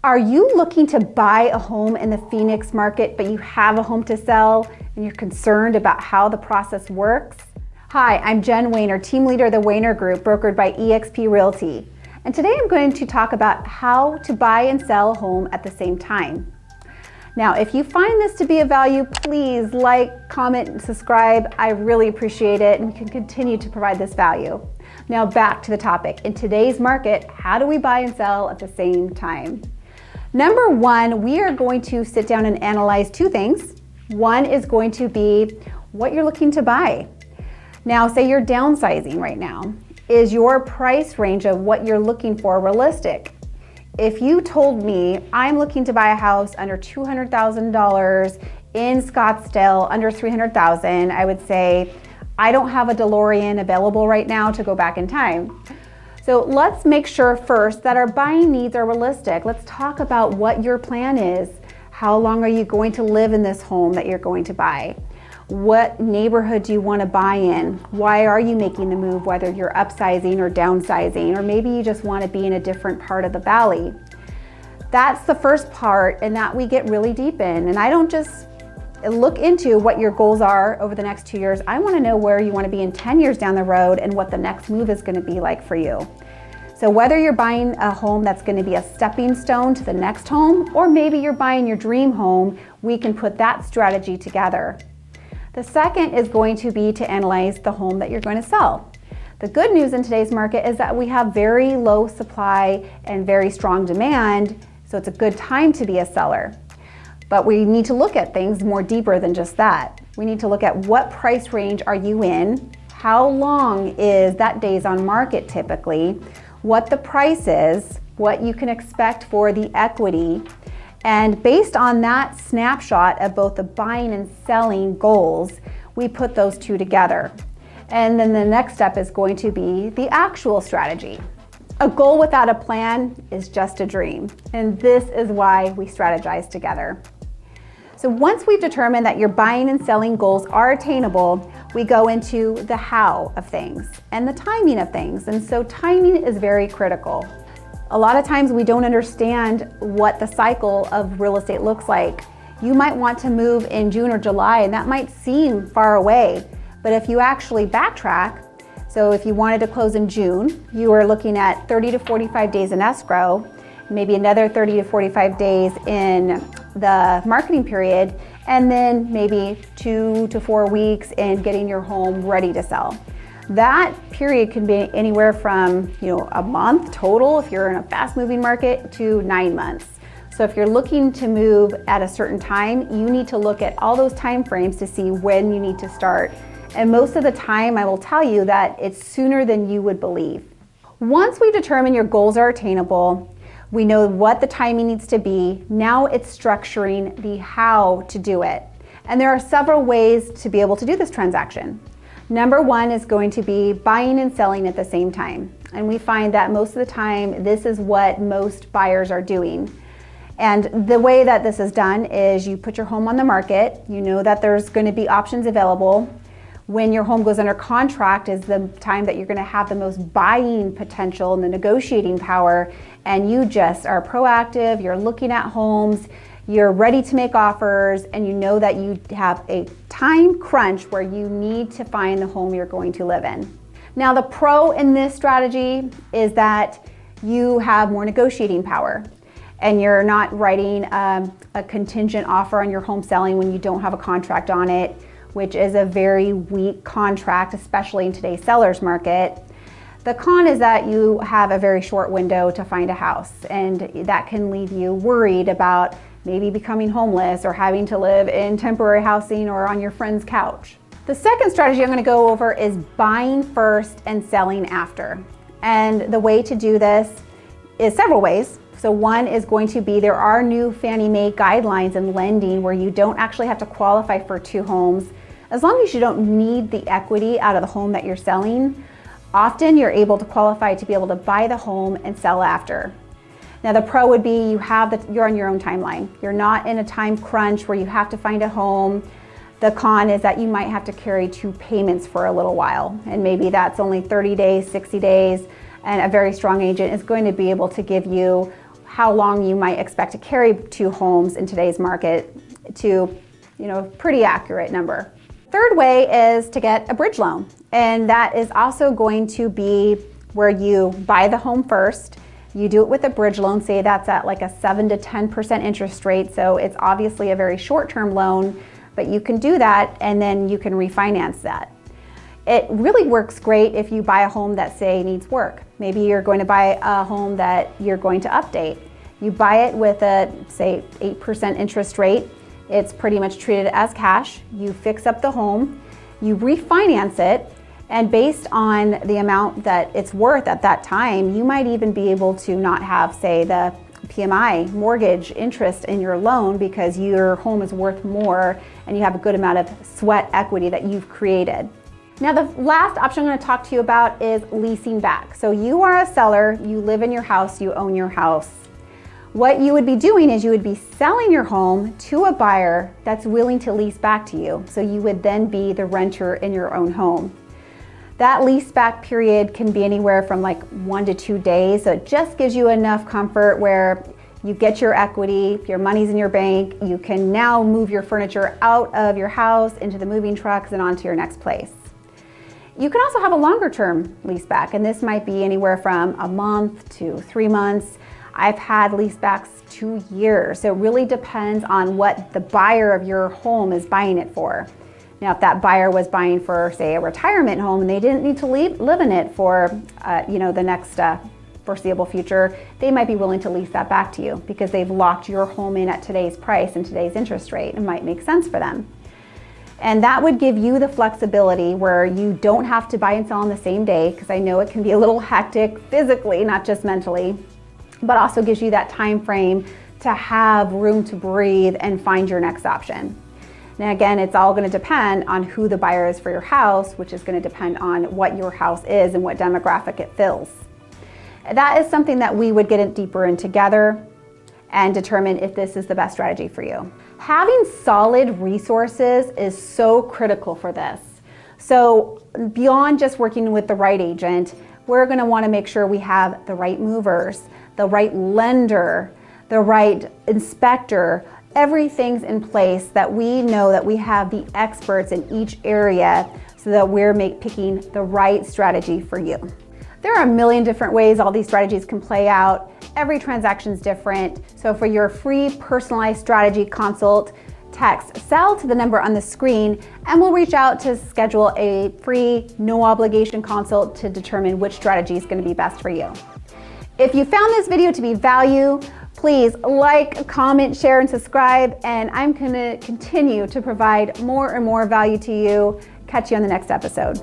Are you looking to buy a home in the Phoenix market, but you have a home to sell and you're concerned about how the process works? Hi, I'm Jen Wehner, team leader of the Wehner Group, brokered by eXp Realty. And today I'm going to talk about how to buy and sell a home at the same time. Now, if you find this to be of value, please like, comment, and subscribe. I really appreciate it and can continue to provide this value. Now back to the topic. In today's market, how do we buy and sell at the same time? Number one, we are going to sit down and analyze two things. One is going to be what you're looking to buy. Now, say you're downsizing right now. Is your price range of what you're looking for realistic? If you told me I'm looking to buy a house under $200,000 in Scottsdale, under $300,000, I would say, I don't have a DeLorean available right now to go back in time. So let's make sure first that our buying needs are realistic. Let's talk about what your plan is. How long are you going to live in this home that you're going to buy? What neighborhood do you want to buy in? Why are you making the move, whether you're upsizing or downsizing, or maybe you just want to be in a different part of the valley? That's the first part, and that we get really deep in. And I don't just look into what your goals are over the next 2 years. I want to know where you want to be in 10 years down the road and what the next move is going to be like for you. So whether you're buying a home that's going to be a stepping stone to the next home, or maybe you're buying your dream home, we can put that strategy together. The second is going to be to analyze the home that you're going to sell. The good news in today's market is that we have very low supply and very strong demand, so it's a good time to be a seller. But we need to look at things more deeper than just that. We need to look at what price range are you in, how long is that days on market typically, what the price is, what you can expect for the equity, and based on that snapshot of both the buying and selling goals, we put those two together. And then the next step is going to be the actual strategy. A goal without a plan is just a dream, and this is why we strategize together. So once we've determined that your buying and selling goals are attainable, we go into the how of things and the timing of things. And so timing is very critical. A lot of times we don't understand what the cycle of real estate looks like. You might want to move in June or July, and that might seem far away. But if you actually backtrack, so if you wanted to close in June, you are looking at 30 to 45 days in escrow, maybe another 30 to 45 days in the marketing period, and then maybe 2 to 4 weeks in getting your home ready to sell. That period can be anywhere from a month total if you're in a fast moving market to 9 months. So if you're looking to move at a certain time, you need to look at all those time frames to see when you need to start. And most of the time I will tell you that it's sooner than you would believe. Once we determine your goals are attainable, we know what the timing needs to be. Now it's structuring the how to do it. And there are several ways to be able to do this transaction. Number one is going to be buying and selling at the same time. And we find that most of the time, this is what most buyers are doing. And the way that this is done is you put your home on the market, you know that there's going to be options available. When your home goes under contract is the time that you're going to have the most buying potential and the negotiating power, and you just are proactive, you're looking at homes, you're ready to make offers, and you know that you have a time crunch where you need to find the home you're going to live in. Now, the pro in this strategy is that you have more negotiating power, and you're not writing a contingent offer on your home selling when you don't have a contract on it, which is a very weak contract, especially in today's seller's market. The con is that you have a very short window to find a house, and that can leave you worried about maybe becoming homeless or having to live in temporary housing or on your friend's couch. The second strategy I'm going to go over is buying first and selling after. And the way to do this is several ways. So one is going to be, there are new Fannie Mae guidelines in lending where you don't actually have to qualify for 2 homes. As long as you don't need the equity out of the home that you're selling, often you're able to qualify to be able to buy the home and sell after. Now the pro would be you're on your own timeline. You're not in a time crunch where you have to find a home. The con is that you might have to carry 2 payments for a little while, and maybe that's only 30 days, 60 days, and a very strong agent is going to be able to give you how long you might expect to carry 2 homes in today's market to, pretty accurate number. Third way is to get a bridge loan, and that is also going to be where you buy the home first. You do it with a bridge loan, say that's at like a 7 to 10% interest rate, so it's obviously a very short-term loan, but you can do that and then you can refinance that. It really works great if you buy a home that, say, needs work. Maybe you're going to buy a home that you're going to update. You buy it with a, say, 8% interest rate. It's pretty much treated as cash. You fix up the home, you refinance it, and based on the amount that it's worth at that time, you might even be able to not have, say, the PMI mortgage interest in your loan because your home is worth more and you have a good amount of sweat equity that you've created. Now, the last option I'm going to talk to you about is leasing back. So you are a seller, you live in your house, you own your house. What you would be doing is you would be selling your home to a buyer that's willing to lease back to you. So you would then be the renter in your own home. That lease back period can be anywhere from like 1 to 2 days. So it just gives you enough comfort where you get your equity, your money's in your bank, you can now move your furniture out of your house into the moving trucks and onto your next place. You can also have a longer term lease back, and this might be anywhere from a month to 3 months. I've had lease backs 2 years, so it really depends on what the buyer of your home is buying it for. Now, if that buyer was buying for, say, a retirement home and they didn't need to live in it for, the next foreseeable future, they might be willing to lease that back to you because they've locked your home in at today's price and today's interest rate. It might make sense for them. And that would give you the flexibility where you don't have to buy and sell on the same day, because I know it can be a little hectic physically, not just mentally, but also gives you that time frame to have room to breathe and find your next option. Now again, it's all going to depend on who the buyer is for your house, which is going to depend on what your house is and what demographic it fills. That is something that we would get deeper in together and determine if this is the best strategy for you. Having solid resources is so critical for this. So beyond just working with the right agent, we're going to want to make sure we have the right movers, the right lender, the right inspector. Everything's in place that we know that we have the experts in each area so that we're picking the right strategy for you. There are a million different ways all these strategies can play out. Every transaction is different. So for your free personalized strategy consult, text SELL to the number on the screen, and we'll reach out to schedule a free, no obligation consult to determine which strategy is going to be best for you. If you found this video to be value, please like, comment, share, and subscribe, and I'm going to continue to provide more and more value to you. Catch you on the next episode.